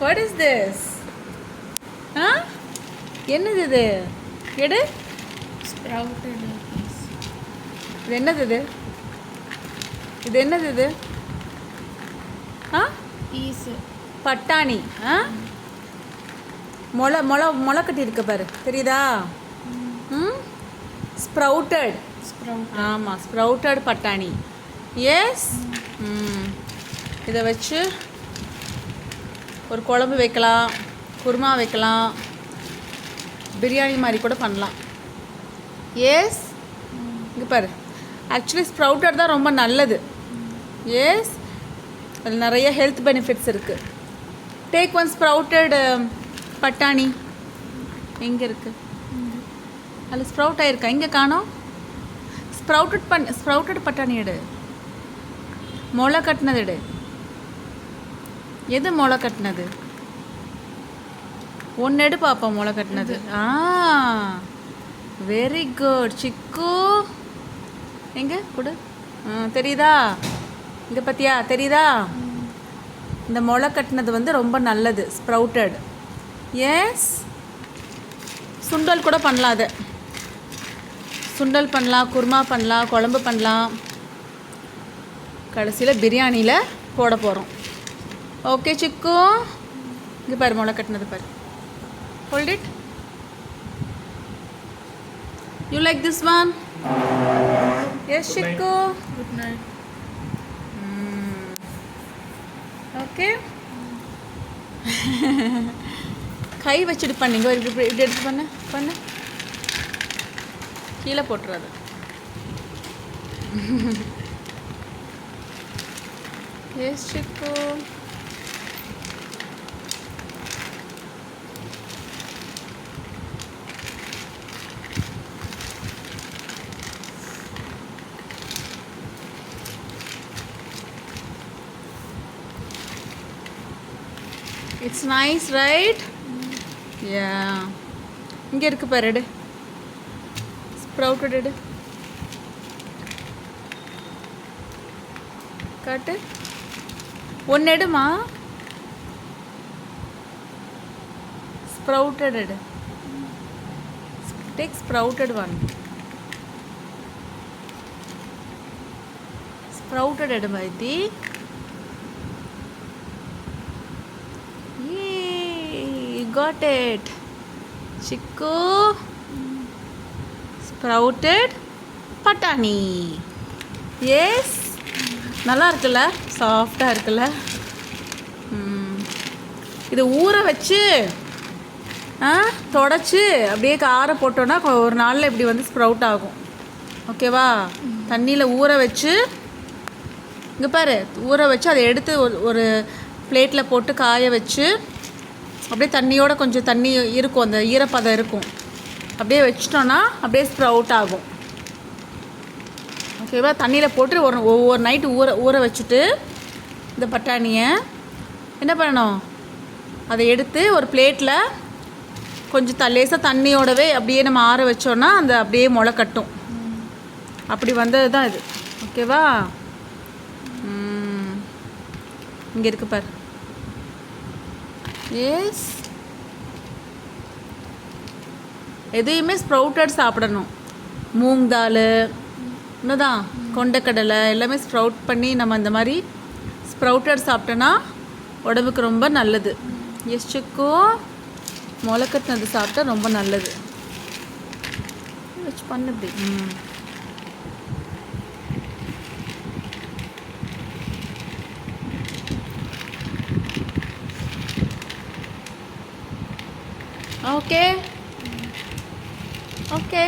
What is this? ஆ, என்னது இது? எடு. Sprouted peas. இது என்னது இது? இது என்னது இது? ஆ, பீஸ். பட்டாணி. ஆ, முளை கட்டி இருக்க பாரு, தெரியுதா? ம், ஸ்ப்ரவுட்டட். ஆமாம், ஸ்ப்ரவுட்டட் பட்டாணி. எஸ். ம், இதை வச்சு ஒரு குழம்பு வைக்கலாம், குருமா வைக்கலாம், பிரியாணி மாதிரி கூட பண்ணலாம். எஸ். இங்கே பாரு, ஆக்சுவலி ஸ்ப்ரவுட்டட் தான் ரொம்ப நல்லது. எஸ், அதில் நிறைய ஹெல்த் பெனிஃபிட்ஸ் இருக்குது. டேக் ஒன் ஸ்ப்ரவுட்டட் பட்டாணி. எங்கே இருக்குது? அதில் ஸ்ப்ரவுட் ஆகிருக்கா? இங்கே காணோம். ஸ்ப்ரவுட்டட் பட்டாணி எடு. முளை கட்டினது எடு. எது முளை கட்டினது? ஒன்று எடு பார்ப்போம். முளை கட்டினது. ஆ, வெரி குட் சிக்கு. எங்கே கொடு. தெரியுதா? இங்கே பார்த்தியா? தெரியுதா? இந்த முளை கட்டினது வந்து ரொம்ப நல்லது, ஸ்ப்ரவுட்டட். எஸ். சுண்டல் கூட பண்ணலாம். அதை சுண்டல் பண்ணலாம், குருமா பண்ணலாம், குழம்பு பண்ணலாம், கடைசியில் பிரியாணியில் போட போகிறோம். ஓகே சிக்கு. இங்கே பாரு, முளை கட்டினது பாரு. Hold it. You like this one? Yes சிக்கு. Good night. ஓகே. கை வச்சுட்டு பண்ணீங்க. இப்படி எடுத்து பண்ணு. கீழே போட்டுறாது. எஸ் சிக்கு. It's nice, right? Yeah. இங்கே இருக்கு பாரு, எடு. ஸ்ப்ரவுட்டட் எடு. காட்டு. ஒன்று எடுமா. ஸ்ப்ரவுட்டட் எடு. Take sprouted one. ஸ்ப்ரவுட்டட் எடு மைதி. Got it. Chiku. Sprouted பட்டாணி. எஸ், நல்லா இருக்குல்ல? சாஃப்டாக இருக்குல்ல? இது ஊற வச்சு தொடச்சி அப்படியே கார போட்டோன்னா ஒரு நாளில் இப்படி வந்து ஸ்ப்ரவுட் ஆகும். ஓகேவா? தண்ணியில் ஊற வச்சு, இங்கே பாரு, ஊற வச்சு அதை எடுத்து ஒரு பிளேட்டில் போட்டு காய வச்சு, அப்படியே தண்ணியோட கொஞ்சம் தண்ணி இருக்கும், அந்த ஈரப்பதம் இருக்கும், அப்படியே வச்சிட்டோன்னா அப்படியே ஸ்ப்ரவுட் ஆகும். ஓகேவா? தண்ணியில் போட்டு ஒவ்வொரு நைட்டு ஊற வச்சுட்டு இந்த பட்டாணியை என்ன பண்ணணும், அதை எடுத்து ஒரு பிளேட்டில் கொஞ்சம் லேசாக தண்ணியோடவே அப்படியே நம்ம ஆற வச்சோன்னா அந்த அப்படியே முளை கட்டும். அப்படி வந்தது தான் இது. ஓகேவா? இங்கே இருக்கு பாரு. எஸ், எதையுமே ஸ்ப்ரவுட்டட் சாப்பிடணும். மூங் தால், இன்னதான் கொண்டக்கடலை எல்லாமே ஸ்ப்ரவுட் பண்ணி நம்ம இந்த மாதிரி ஸ்ப்ரவுட்டட் சாப்பிட்டோன்னா உடம்புக்கு ரொம்ப நல்லது. எஸ் சிக்கு, முளைக்கட்டினது சாப்பிட்டா ரொம்ப நல்லது. வச்சு பண்ணு இப்படி. ஓகே. ஓகே.